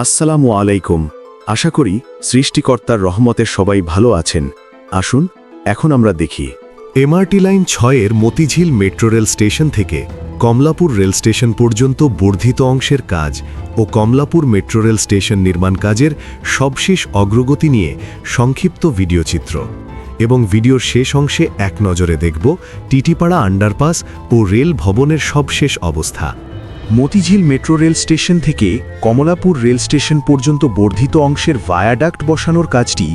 আসসালামু আলাইকুম। আশা করি সৃষ্টিকর্তার রহমতের সবাই ভালো আছেন। আসুন এখন আমরা দেখি এমআরটি লাইন 6-এর মতিঝিল মেট্রো রেল স্টেশন থেকে কমলাপুর রেল স্টেশন পর্যন্ত বর্ধিত অংশের কাজ ও কমলাপুর মেট্রো রেল স্টেশন নির্মাণ কাজের সবশেষ অগ্রগতি নিয়ে সংক্ষিপ্ত ভিডিও চিত্র এবং ভিডিওর শেষ অংশে এক নজরে দেখব টিটিপাড়া আন্ডারপাস ও রেল ভবনের সবশেষ অবস্থা। মতিঝিল মেট্রো রেল স্টেশন থেকে কমলাপুর রেল স্টেশন পর্যন্ত বর্ধিত অংশের ভায়াডাক্ট বসানোর কাজটি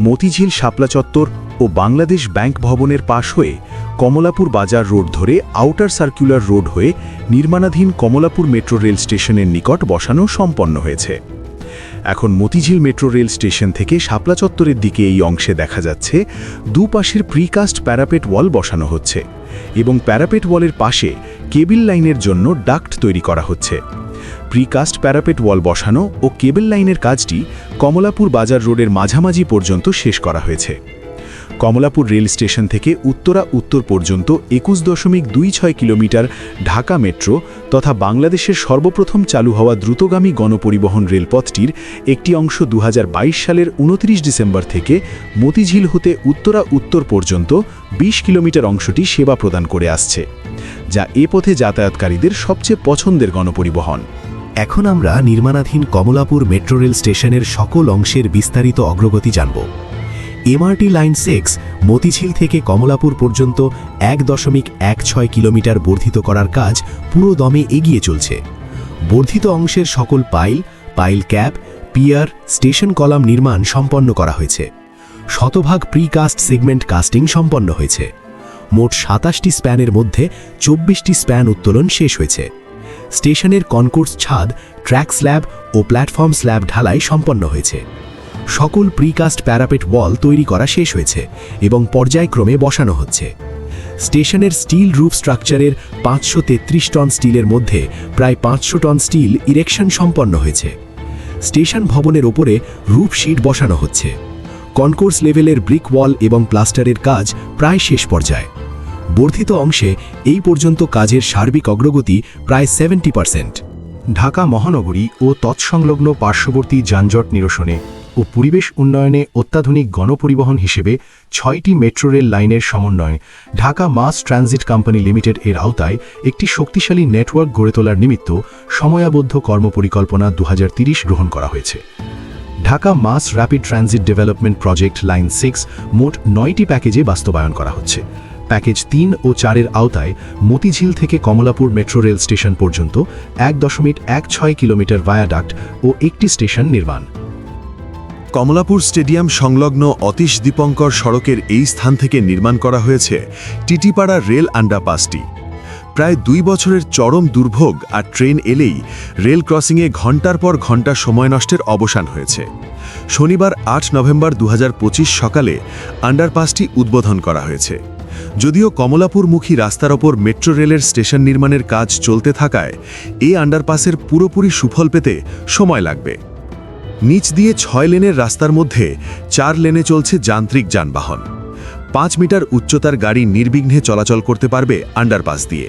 মতিঝিল শাপলা চত্বর ও বাংলাদেশ ব্যাংক ভবনের পাশ হয়ে কমলাপুর বাজার রোড ধরে আউটার সার্কুলার রোড হয়ে নির্মাণাধীন কমলাপুর মেট্রো রেল স্টেশনের নিকট বসানো সম্পন্ন হয়েছে। এখন মতিঝিল মেট্রো রেল স্টেশন থেকে শাপলা চত্বরের দিকে এই অংশে দেখা যাচ্ছে দুপাশের প্রিকাস্ট প্যারাপেট ওয়াল বসানো হচ্ছে এবং প্যারাপেট ওয়ালের পাশে কেবল লাইনের জন্য ডাক্ট তৈরি করা হচ্ছে। প্রিকাস্ট প্যারাপেট ওয়াল বসানো ও কেবল লাইনের কাজটি কমলাপুর বাজার রোডের মাঝামাঝি পর্যন্ত শেষ করা হয়েছে। কমলাপুর রেল স্টেশন থেকে উত্তরা উত্তর পর্যন্ত 21.26 কিলোমিটার ঢাকা মেট্রো তথা বাংলাদেশের সর্বপ্রথম চালু হওয়া দ্রুতগামী গণপরিবহন রেলপথটির একটি অংশ 2022 সালের 29 ডিসেম্বর থেকে মতিঝিল হতে উত্তরা উত্তর পর্যন্ত 20 কিলোমিটার অংশটি সেবা প্রদান করে আসছে, যা এ পথে যাতায়াতকারীদের সবচেয়ে পছন্দের গণপরিবহন। এখন আমরা নির্মাণাধীন কমলাপুর মেট্রো রেল স্টেশনের সকল অংশের বিস্তারিত অগ্রগতি জানব। এমআরটি লাইন 6 মতিঝিল থেকে কমলাপুর পর্যন্ত 1.16 কিলোমিটার বর্ধিত করার কাজ পুরো দমে এগিয়ে চলছে। বর্ধিত অংশের সকল pile cap, pier, station column নির্মাণ সম্পন্ন করা হয়েছে। শতভাগ প্রিকাস্ট সেগমেন্ট কাস্টিং সম্পন্ন হয়েছে। মোট 27টি স্প্যানের মধ্যে 24টি স্প্যান উত্তোলন শেষ হয়েছে। স্টেশনের কনকোর্স ছাদ, ট্র্যাক স্ল্যাব ও প্ল্যাটফর্ম স্ল্যাব ঢালাই সম্পন্ন হয়েছে। সকল প্রিকাস্ট প্যারাপেট ওয়াল তৈরি করা শেষ হয়েছে এবং পর্যায়ক্রমে বসানো হচ্ছে। স্টেশনের স্টিল রুফ স্ট্রাকচারের 533 টন স্টিলের মধ্যে প্রায় 500 টন স্টিল ইরেকশন সম্পন্ন হয়েছে। স্টেশন ভবনের ওপরে রুফ শিট বসানো হচ্ছে। কনকোর্স লেভেলের ব্রিক ওয়াল এবং প্লাস্টারের কাজ প্রায় শেষ পর্যায়ে। বর্ধিত অংশে এই পর্যন্ত কাজের সার্বিক অগ্রগতি প্রায় 70%। ঢাকা মহানগরী ও তৎসংলগ্ন পার্শ্ববর্তী যানজট নিরসনে ও পরিবেশ উন্নয়নে অত্যাধুনিক গণপরিবহন হিসেবে 6টি মেট্রো রেল লাইনের সমন্বয়ে Dhaka mass transit company limited এর আওতায় একটি শক্তিশালী নেটওয়ার্ক গড়ে তোলার নিমিত্ত সময়াবদ্ধ কর্মপরিকল্পনা 2030 গ্রহণ করা হয়েছে। Dhaka mass rapid transit development project line 6 মোট 9টি প্যাকেজে বাস্তবায়ন করা হচ্ছে। প্যাকেজ 3 ও 4-এর আওতায় মতিঝিল থেকে কমলাপুর মেট্রো রেল স্টেশন পর্যন্ত 1.16 কিলোমিটার ভায়াডাক্ট ও একটি স্টেশন নির্মাণ। কমলাপুর স্টেডিয়াম সংলগ্ন অতীশ দীপঙ্কর সড়কের এই স্থান থেকে নির্মাণ করা হয়েছে টিটিপাড়া রেল আন্ডারপাসটি। প্রায় 2 বছরের চরম দুর্ভোগ আর ট্রেন এলেই রেল ক্রসিংয়ে ঘণ্টার পর ঘণ্টা সময় নষ্টের অবসান হয়েছে। শনিবার 8 নভেম্বর 2025 সকালে আন্ডারপাসটি উদ্বোধন করা হয়েছে। যদিও কমলাপুরমুখী রাস্তার ওপর মেট্রো রেলের স্টেশন নির্মাণের কাজ চলতে থাকায় এই আন্ডারপাসের পুরোপুরি সুফল পেতে সময় লাগবে। নিচ দিয়ে 6 লেনের রাস্তার মধ্যে 4 লেনে চলছে যান্ত্রিক যানবাহন। 5 মিটার উচ্চতার গাড়ি নির্বিঘ্নে চলাচল করতে পারবে আন্ডারপাস দিয়ে।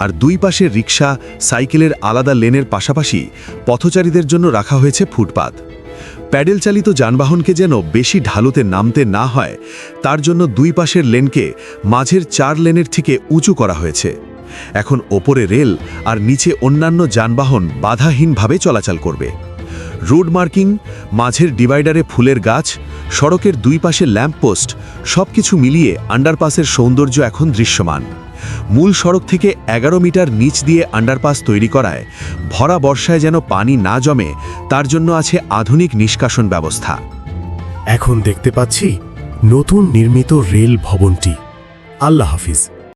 আর দুই পাশে রিক্সা, সাইকেলের আলাদা লেনের পাশাপাশি পথচারীদের জন্য রাখা হয়েছে ফুটপাত। প্যাডেল চালিত যানবাহনকে যেন বেশি ঢালুতে নামতে না হয় তার জন্য দুই পাশের লেনকে মাঝের 4 লেনের থেকে উঁচু করা হয়েছে। এখন ওপরে রেল আর নিচে অন্যান্য যানবাহন বাধাহীনভাবে চলাচল করবে। রোড মার্কিং, মাঝের ডিভাইডারে ফুলের গাছ, সড়কের দুই পাশে ল্যাম্পপোস্ট সবকিছু মিলিয়ে আন্ডারপাসের সৌন্দর্য এখন দৃশ্যমান। মূল সড়ক থেকে 11 মিটার নিচ দিয়ে আন্ডারপাস তৈরি করায় ভরা বর্ষায় যেন পানি না জমে তার জন্য আছে আধুনিক নিষ্কাশন ব্যবস্থা। এখন দেখতে পাচ্ছি নতুন নির্মিত রেল ভবনটি। আল্লাহ হাফিজ।